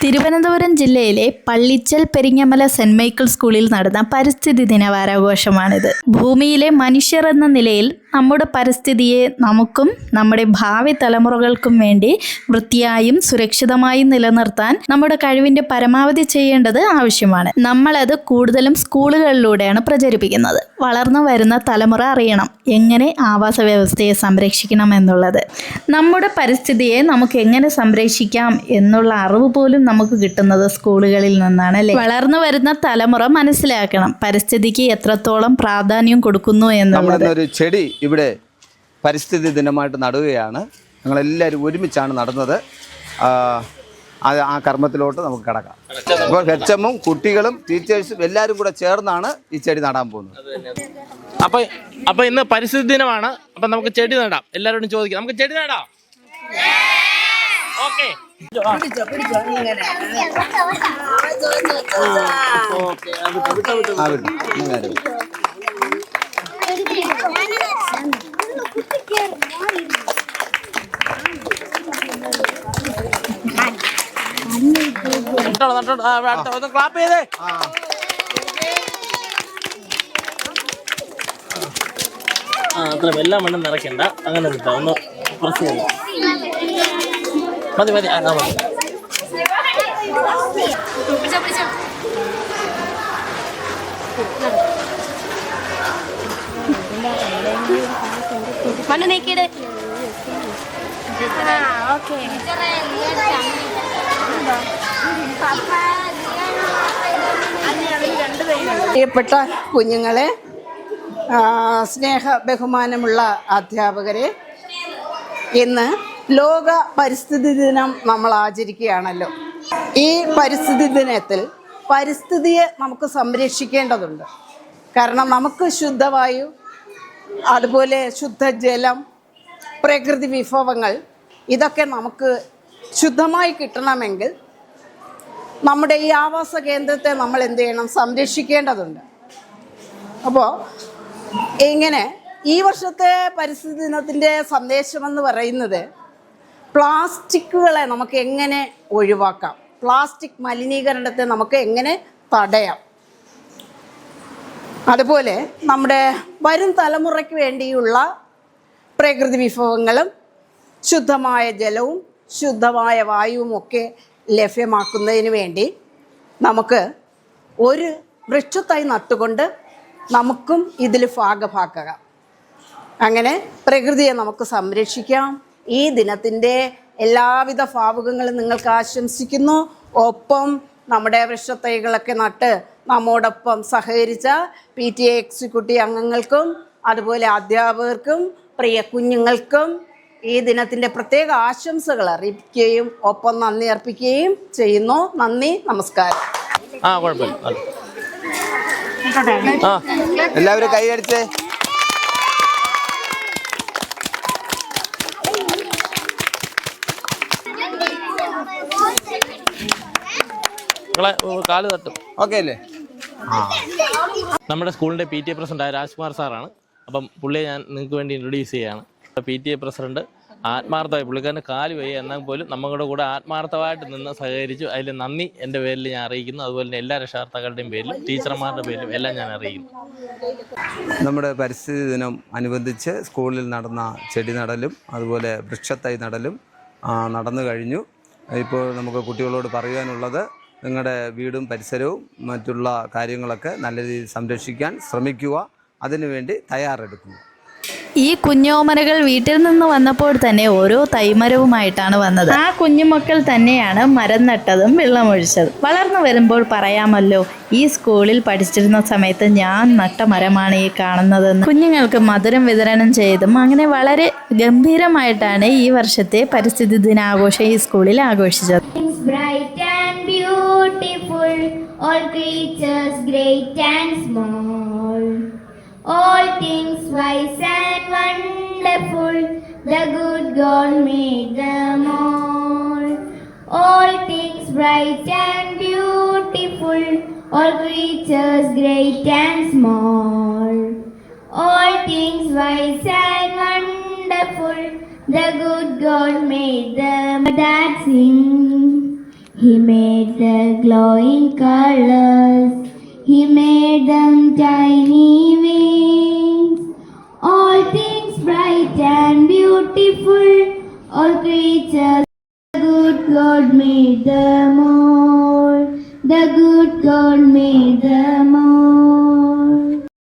തിരുവനന്തപുരം ജില്ലയിലെ Pallichal Peringamala saint Michael സ്കൂളിൽ നടന്ന പരിസ്ഥിതി ദിന വാരാഘോഷമാണിത്. ഭൂമിയിലെ മനുഷ്യർ എന്ന നിലയിൽ നമ്മുടെ പരിസ്ഥിതിയെ നമുക്കും നമ്മുടെ ഭാവി തലമുറകൾക്കും വേണ്ടി വൃത്തിയായും സുരക്ഷിതമായും നിലനിർത്താൻ നമ്മുടെ കഴിവിന്റെ പരമാവധി ചെയ്യേണ്ടത് ആവശ്യമാണ്. നമ്മളത് കൂടുതലും സ്കൂളുകളിലൂടെയാണ് പ്രചരിപ്പിക്കുന്നത്. വളർന്നു വരുന്ന തലമുറ അറിയണം എങ്ങനെ ആവാസ വ്യവസ്ഥയെ സംരക്ഷിക്കണം എന്നുള്ളത്. നമ്മുടെ പരിസ്ഥിതിയെ നമുക്ക് എങ്ങനെ സംരക്ഷിക്കാം എന്നുള്ള അറിവ് പോലും നമുക്ക് കിട്ടുന്നത് സ്കൂളുകളിൽ നിന്നാണ് അല്ലേ? വളർന്നു വരുന്ന തലമുറ മനസ്സിലാക്കണം പരിസ്ഥിതിക്ക് എത്രത്തോളം പ്രാധാന്യം കൊടുക്കുന്നു എന്നുള്ളത്. ഒരു ചെടി ഇവിടെ പരിസ്ഥിതി ദിനമായിട്ട് നടുകയാണ്. ഞങ്ങളെല്ലാവരും ഒരുമിച്ചാണ് നടന്നത്. ആ കർമ്മത്തിലോട്ട് നമുക്ക് കിടക്കാം. ഇപ്പോൾ ഹെച്എമ്മും കുട്ടികളും ടീച്ചേഴ്സും എല്ലാവരും കൂടെ ചേർന്നാണ് ഈ ചെടി നടാൻ പോകുന്നത്. അപ്പൊ ഇന്ന് പരിസ്ഥിതി ദിനമാണ്. അപ്പൊ നമുക്ക് ചെടി നടാം. എല്ലാവരോടും ചോദിക്കാം, നമുക്ക് ചെടി നടാം. ഓക്കെ, ക്ലാപ്പ് ചെയ്തേ. അത്ര വെള്ളം മണ്ണ് നിറയ്ക്കണ്ട, അങ്ങനെ കിട്ടാം. ഒന്ന് പ്രസ് ചെയ്യും. മതി മതി. മണ്ണ് നീക്കിയിട്. പ്രിയപ്പെട്ട കുഞ്ഞുങ്ങളെ, സ്നേഹ ബഹുമാനമുള്ള അധ്യാപകരെ, ഇന്ന് ലോക പരിസ്ഥിതി ദിനം നമ്മൾ ആചരിക്കുകയാണല്ലോ. ഈ പരിസ്ഥിതി ദിനത്തിൽ പരിസ്ഥിതിയെ നമുക്ക് സംരക്ഷിക്കേണ്ടതുണ്ട്. കാരണം നമുക്ക് ശുദ്ധവായു, അതുപോലെ ശുദ്ധജലം, പ്രകൃതി വിഭവങ്ങൾ ഇതൊക്കെ നമുക്ക് ശുദ്ധമായി കിട്ടണമെങ്കിൽ നമ്മുടെ ഈ ആവാസ കേന്ദ്രത്തെ നമ്മൾ എന്ത് ചെയ്യണം? സംരക്ഷിക്കേണ്ടതുണ്ട്. അപ്പോൾ ഇങ്ങനെ ഈ വർഷത്തെ പരിസ്ഥിതി ദിനത്തിൻ്റെ സന്ദേശമെന്ന് പറയുന്നത് പ്ലാസ്റ്റിക്കുകളെ നമുക്ക് എങ്ങനെ ഒഴിവാക്കാം, പ്ലാസ്റ്റിക് മലിനീകരണത്തെ നമുക്ക് എങ്ങനെ തടയാം, അതുപോലെ നമ്മുടെ വരും തലമുറയ്ക്ക് വേണ്ടിയുള്ള പ്രകൃതി വിഭവങ്ങളും ശുദ്ധമായ ജലവും ശുദ്ധമായ വായുവും ഒക്കെ ലഭ്യമാക്കുന്നതിന് വേണ്ടി നമുക്ക് ഒരു വൃക്ഷത്തൈ നട്ടുകൊണ്ട് നമുക്കും ഇതിൽ ഭാഗഭാക്കാകാം. അങ്ങനെ പ്രകൃതിയെ നമുക്ക് സംരക്ഷിക്കാം. ഈ ദിനത്തിൻ്റെ എല്ലാവിധ ഭാവുകങ്ങളും നിങ്ങൾക്ക് ആശംസിക്കുന്നു. ഒപ്പം നമ്മുടെ വൃക്ഷത്തൈകളൊക്കെ നട്ട് നമ്മോടൊപ്പം സഹകരിച്ച PTA എക്സിക്യൂട്ടീവ് അംഗങ്ങൾക്കും അതുപോലെ അധ്യാപകർക്കും പ്രിയ കുഞ്ഞുങ്ങൾക്കും ഈ ദിനത്തിൻ്റെ പ്രത്യേക ആശംസകൾ അറിയിക്കുകയും ഒപ്പം നന്ദി അർപ്പിക്കുകയും ചെയ്യുന്നു. നന്ദി, നമസ്കാരം. എല്ലാവരും കൈയടിച്ചേ. കാല് തട്ടും. ഓക്കെ അല്ലേ? നമ്മുടെ സ്കൂളിൻ്റെ PTA പ്രസിഡൻ്റായ രാജ്കുമാർ സാറാണ്. അപ്പം പുള്ളിയെ ഞാൻ നിങ്ങൾക്ക് വേണ്ടി ഇൻട്രൊഡ്യൂസ് ചെയ്യുകയാണ്. PTA പ്രസിഡന്റ് ആത്മാർത്ഥമായി, പുള്ളിക്കാരൻ്റെ കാല് വയ്യ എന്നാൽ പോലും നമ്മുടെ കൂടെ ആത്മാർത്ഥമായിട്ട് നിന്ന് സഹകരിച്ചു. അതിൽ നന്ദി എൻ്റെ പേരിൽ ഞാൻ അറിയിക്കുന്നു. അതുപോലെ തന്നെ എല്ലാ രക്ഷകർത്താക്കളുടെയും പേരിലും ടീച്ചർമാരുടെ പേരിലും എല്ലാം ഞാൻ അറിയിക്കുന്നു. നമ്മുടെ പരിസ്ഥിതി ദിനം അനുബന്ധിച്ച് സ്കൂളിൽ നടന്ന ചെടി നടലും അതുപോലെ വൃക്ഷത്തൈ നടലും നടന്നു കഴിഞ്ഞു. ഇപ്പോൾ നമുക്ക് കുട്ടികളോട് പറയാനുള്ളത്, നിങ്ങളുടെ വീടും പരിസരവും മറ്റുള്ള കാര്യങ്ങളൊക്കെ നല്ല രീതിയിൽ സംരക്ഷിക്കാൻ ശ്രമിക്കുക, അതിനുവേണ്ടി തയ്യാറെടുക്കുക. ഈ കുഞ്ഞോമനകൾ വീട്ടിൽ നിന്ന് വന്നപ്പോൾ തന്നെ ഓരോ തൈമരവുമായിട്ടാണ് വന്നത്. ആ കുഞ്ഞുമക്കൾ തന്നെയാണ് മരം നട്ടതും വെള്ളമൊഴിച്ചതും. വളർന്നു വരുമ്പോൾ പറയാമല്ലോ, ഈ സ്കൂളിൽ പഠിച്ചിരുന്ന സമയത്ത് ഞാൻ നട്ട മരമാണ് ഈ കാണുന്നതെന്ന്. കുഞ്ഞുങ്ങൾക്ക് മധുരം വിതരണം ചെയ്തും അങ്ങനെ വളരെ ഗംഭീരമായിട്ടാണ് ഈ വർഷത്തെ പരിസ്ഥിതി ദിനാഘോഷം ഈ സ്കൂളിൽ ആഘോഷിച്ചത്. All creatures great and small, all things wise and wonderful, the good God made them all. All things bright and beautiful, all creatures great and small, all things wise and wonderful, the good God made them that sing. He made the glowing colors, He made them tiny wings, all things bright and beautiful, all creatures, the good God made them all. The good God made them all.